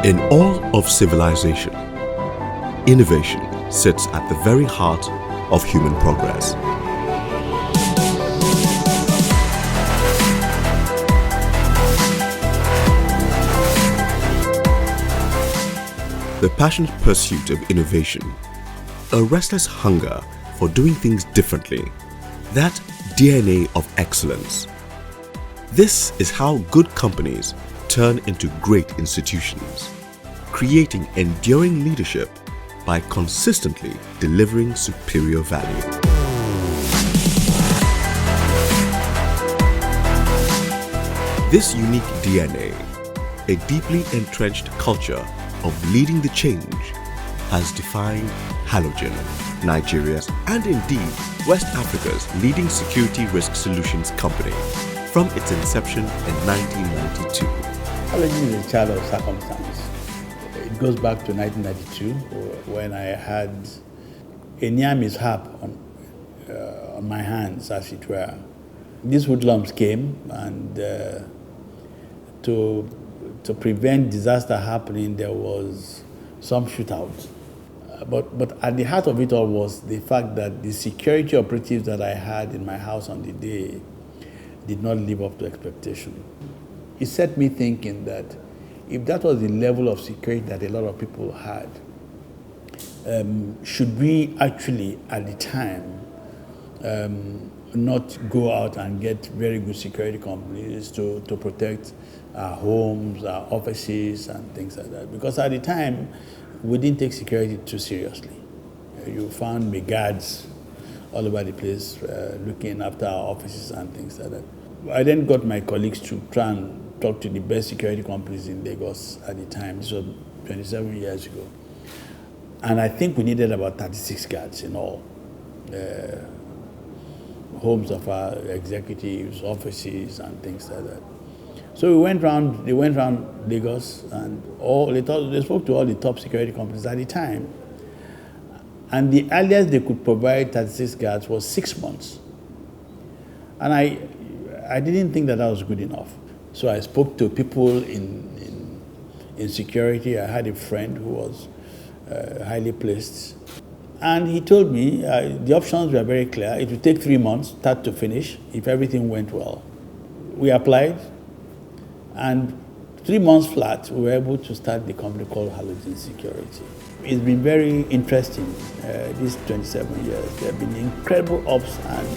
In all of civilization, innovation sits at the very heart of human progress. The passionate pursuit of innovation, a restless hunger for doing things differently, that DNA of excellence. This is how good companies turn into great institutions, creating enduring leadership by consistently delivering superior value. This unique DNA, a deeply entrenched culture of leading the change, has defined Halogen, Nigeria's and indeed West Africa's leading security risk solutions company from its inception in 1992. Halogen is a child of circumstance. It goes back to 1992 when I had a near mishap on my hands, as it were. These hoodlums came and to prevent disaster happening, there was some shootout. But at the heart of it all was the fact that the security operatives that I had in my house on the day did not live up to expectation. It set me thinking that if that was the level of security that a lot of people had, should we actually, at the time, not go out and get very good security companies to protect our homes, our offices, and things like that? Because at the time, we didn't take security too seriously. You found me guards all over the place looking after our offices and things like that. I then got my colleagues to try and talk to the best security companies in Lagos at the time. This was 27 years ago. And I think we needed about 36 guards in all. Homes of our executives, offices, and things like that. So they went around Lagos and they spoke to all the top security companies at the time. And the earliest they could provide 36 guards was 6 months. And I didn't think that was good enough. So I spoke to people in security. I had a friend who was highly placed. And he told me the options were very clear. It would take 3 months, start to finish, if everything went well. We applied, and 3 months flat, we were able to start the company called Halogen Security. It's been very interesting these 27 years. There have been incredible ups and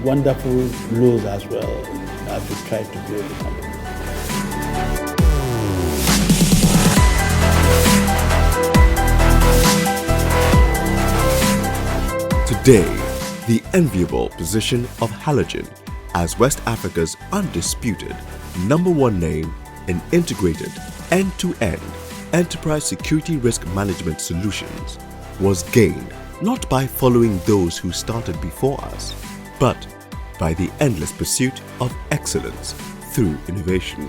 wonderful lows as well as we tried to build the company. Today, the enviable position of Halogen as West Africa's undisputed #1 name in integrated end-to-end enterprise security risk management solutions was gained not by following those who started before us, but by the endless pursuit of excellence through innovation.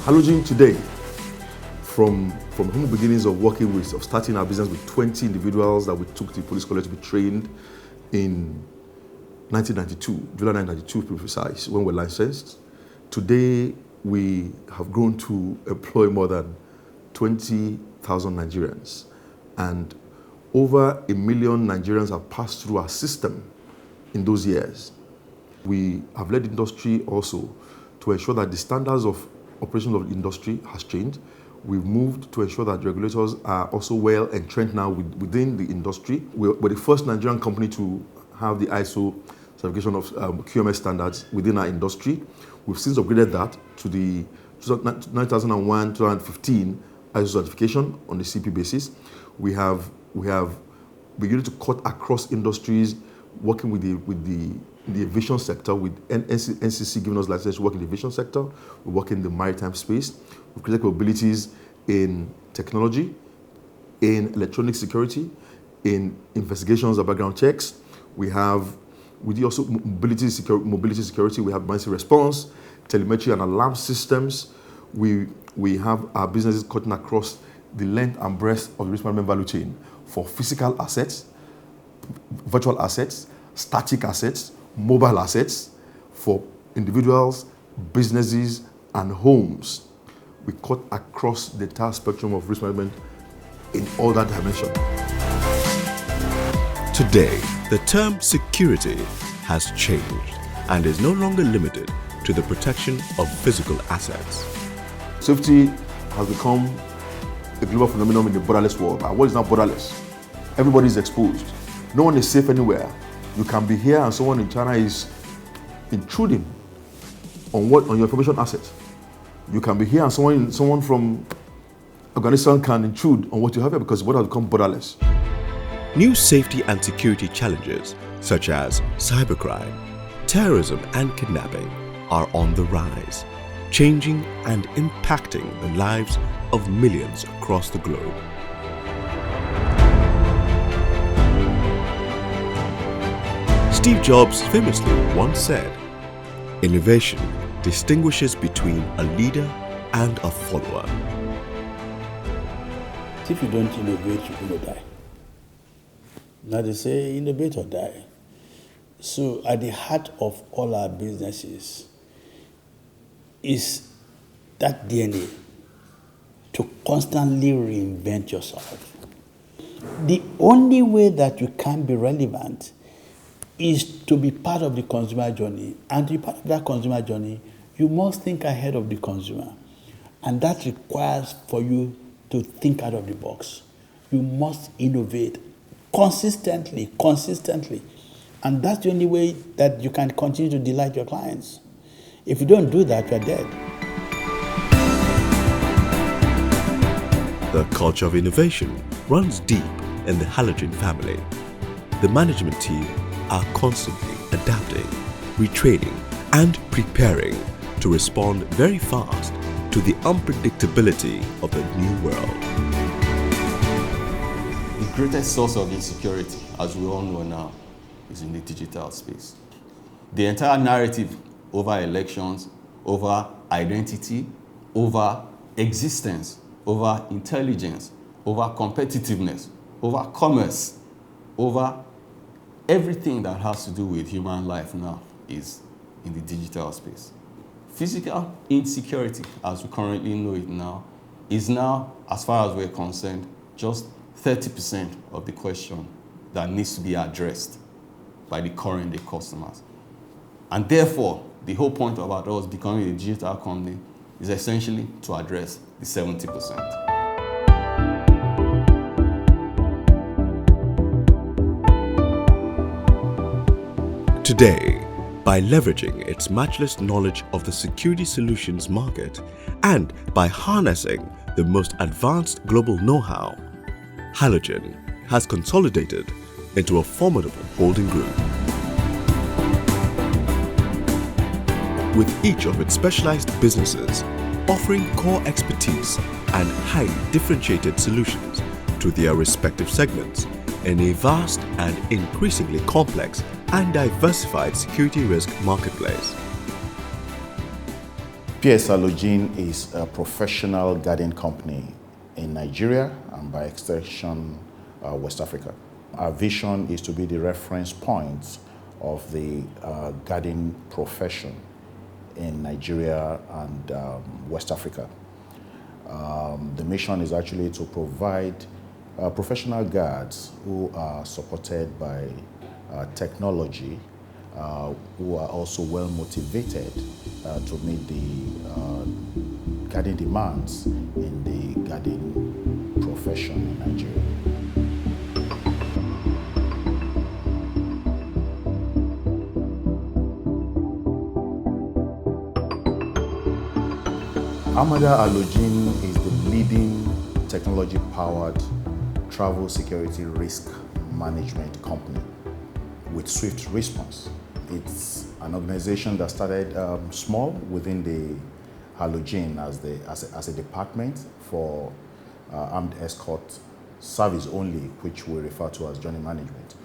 Halogen today, from humble beginnings of starting our business with 20 individuals that we took to police college to be trained in 1992, July 1992 to be precise, when we were licensed. Today, we have grown to employ more than 20,000 Nigerians, and over 1 million Nigerians have passed through our system in those years. We have led the industry also to ensure that the standards of operations of the industry has changed. We've moved to ensure that regulators are also well entrenched now within the industry. We're the first Nigerian company to have the ISO certification of QMS standards within our industry. We've since upgraded that to the 2001-2015 ISO certification on the CP basis. We have begun to cut across industries, working with the aviation sector, with NCC giving us license to work in the aviation sector. We work in the maritime space. We've created capabilities in technology, in electronic security, in investigations and background checks. We do also mobility security. We have emergency response, telemetry and alarm systems. We have our businesses cutting across the length and breadth of the risk management value chain for physical assets, virtual assets, static assets, mobile assets, for individuals, businesses, and homes. We cut across the entire spectrum of risk management in all that dimension. Today, the term security has changed and is no longer limited to the protection of physical assets. Safety has become a global phenomenon in the borderless world. And what is not borderless? Everybody is exposed. No one is safe anywhere. You can be here and someone in China is intruding on your information assets. You can be here and someone from Afghanistan can intrude on what you have here because what has become borderless. New safety and security challenges such as cybercrime, terrorism and kidnapping are on the rise, changing and impacting the lives of millions across the globe. Steve Jobs famously once said, "Innovation distinguishes between a leader and a follower." If you don't innovate, you're going to die. Now they say, innovate or die. So at the heart of all our businesses is that DNA to constantly reinvent yourself. The only way that you can be relevant is to be part of the consumer journey. And to be part of that consumer journey, you must think ahead of the consumer. And that requires for you to think out of the box. You must innovate consistently. And that's the only way that you can continue to delight your clients. If you don't do that, you're dead. The culture of innovation runs deep in the Halogen family. The management team are constantly adapting, retraining, and preparing to respond very fast to the unpredictability of the new world. The greatest source of insecurity, as we all know now, is in the digital space. The entire narrative over elections, over identity, over existence, over intelligence, over competitiveness, over commerce, over everything that has to do with human life now is in the digital space. Physical insecurity, as we currently know it now, is now, as far as we're concerned, just 30% of the question that needs to be addressed by the current day customers. And therefore, the whole point about us becoming a digital company is essentially to address the 70%. Today, by leveraging its matchless knowledge of the security solutions market and by harnessing the most advanced global know-how, Halogen has consolidated into a formidable holding group. With each of its specialized businesses offering core expertise and highly differentiated solutions to their respective segments in a vast and increasingly complex and diversified security risk marketplace. PS Halogen is a professional guarding company in Nigeria and by extension West Africa. Our vision is to be the reference point of the guarding profession in Nigeria and West Africa. The mission is actually to provide professional guards who are supported by technology, who are also well motivated to meet the guarding demands in the guarding profession in Nigeria. Amada Halogen is the leading technology-powered travel security risk management company with swift response. It's an organization that started small within the Halogen as a department for armed escort service only, which we refer to as journey management.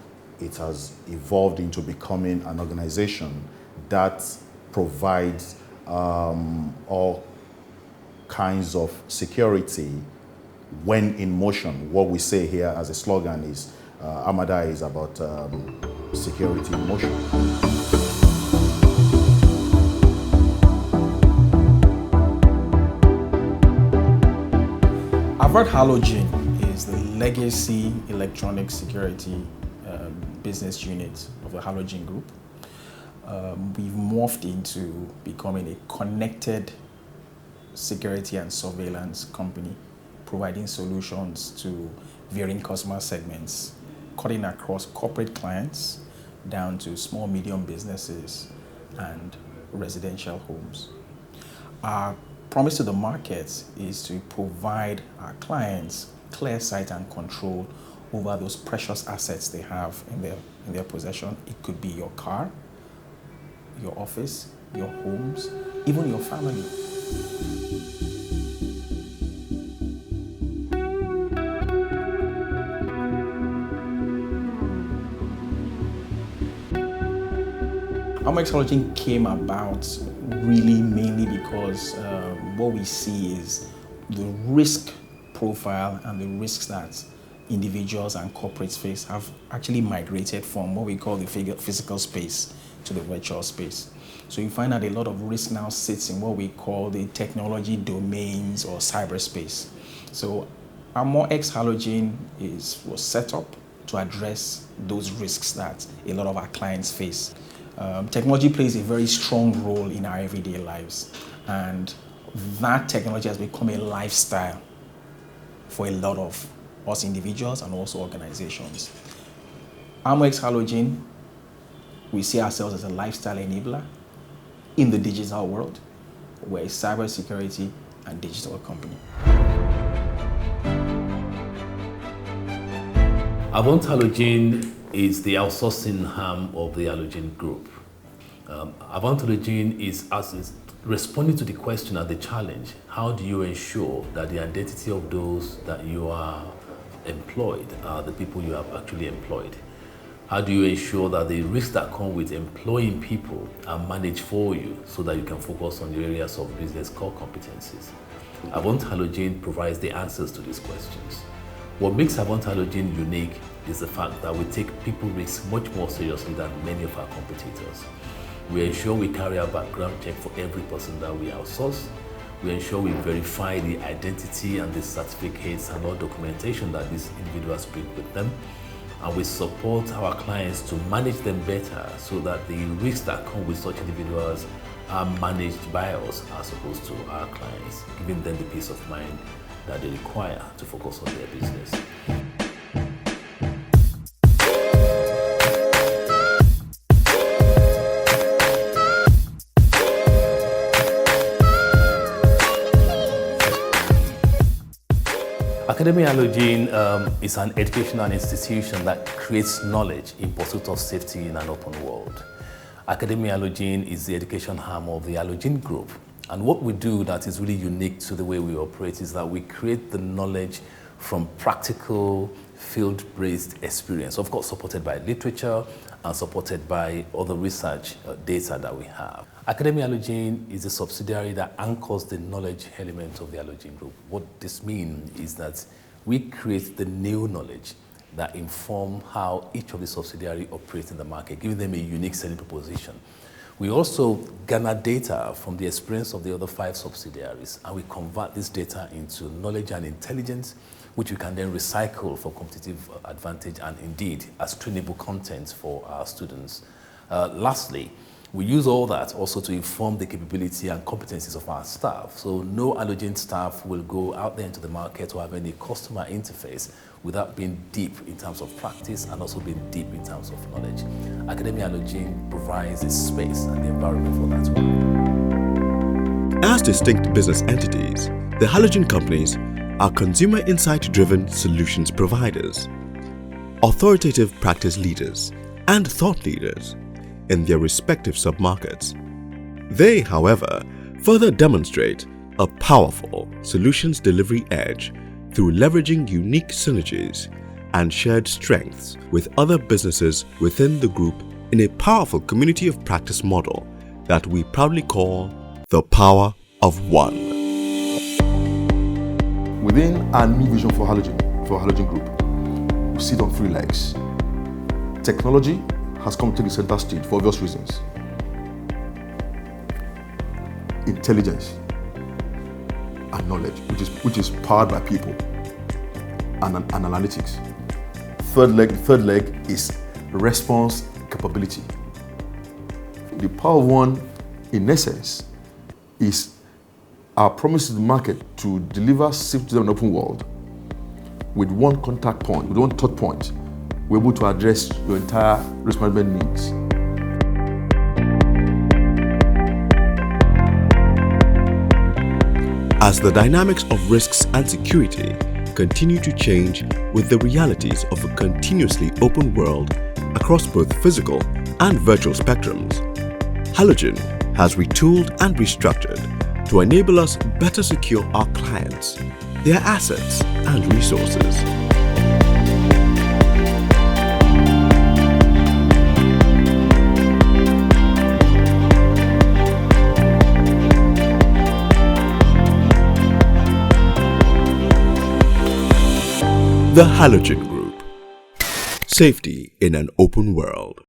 It has evolved into becoming an organization that provides all kinds of security when in motion. What we say here as a slogan is Amada is about security in motion. Avert Halogen is the legacy electronic security business unit of the Halogen Group. We've morphed into becoming a connected security and surveillance company, providing solutions to varying customer segments, cutting across corporate clients down to small, medium businesses and residential homes. Our promise to the market is to provide our clients clear sight and control over those precious assets they have in their possession. It could be your car, your office, your homes, even your family. Comixology came about really mainly because what we see is the risk profile and the risks that individuals and corporates face have actually migrated from what we call the physical space to the virtual space. So you find that a lot of risk now sits in what we call the technology domains or cyberspace. So Amada X Halogen was set up to address those risks that a lot of our clients face. Technology plays a very strong role in our everyday lives, and that technology has become a lifestyle for a lot of us individuals and also organizations. Amada X Halogen, we see ourselves as a lifestyle enabler in the digital world. We're a cybersecurity and digital company. Avert Halogen is the outsourcing arm of the Halogen Group. Avert Halogen is responding to the question and the challenge: how do you ensure that the identity of those that you are employed are the people you have actually employed? How do you ensure that the risks that come with employing people are managed for you so that you can focus on the areas of business core competencies? Avert Halogen provides the answers to these questions. What makes Avert Halogen unique is the fact that we take people risks much more seriously than many of our competitors. We ensure we carry a background check for every person that we outsource. We ensure we verify the identity and the certificates and all documentation that these individuals bring with them. And we support our clients to manage them better so that the risks that come with such individuals are managed by us as opposed to our clients, giving them the peace of mind that they require to focus on their business. Academy Halogen is an educational institution that creates knowledge in pursuit of safety in an open world. Academy Halogen is the education arm of the Halogen Group. And what we do that is really unique to the way we operate is that we create the knowledge from practical, field-based experience, of course supported by literature and supported by other research data that we have. Academy Halogen is a subsidiary that anchors the knowledge element of the Halogen Group. What this means is that we create the new knowledge that inform how each of the subsidiaries operates in the market, giving them a unique selling proposition. We also gather data from the experience of the other 5 subsidiaries, and we convert this data into knowledge and intelligence, which we can then recycle for competitive advantage and indeed as trainable content for our students. Lastly, we use all that also to inform the capability and competencies of our staff. So no Halogen staff will go out there into the market or have any customer interface without being deep in terms of practice and also being deep in terms of knowledge. Academy Halogen provides a space and the environment for that work. As distinct business entities, the Halogen Companies are consumer insight-driven solutions providers, authoritative practice leaders, and thought leaders in their respective submarkets. They, however, further demonstrate a powerful solutions delivery edge through leveraging unique synergies and shared strengths with other businesses within the group in a powerful community of practice model that we proudly call the Power of One. Within our new vision for Halogen Group, we sit on 3 legs. Technology has come to the center stage for obvious reasons. Intelligence and knowledge, which is powered by people. and analytics. Third leg is response capability. The power of one, in essence, is our promise to the market to deliver safety to an open world with one contact point, with one touch point. We're able to address your entire risk management needs. As the dynamics of risks and security continue to change with the realities of a continuously open world across both physical and virtual spectrums, Halogen has retooled and restructured to enable us better secure our clients, their assets and resources. The Halogen Group. Safety in an open world.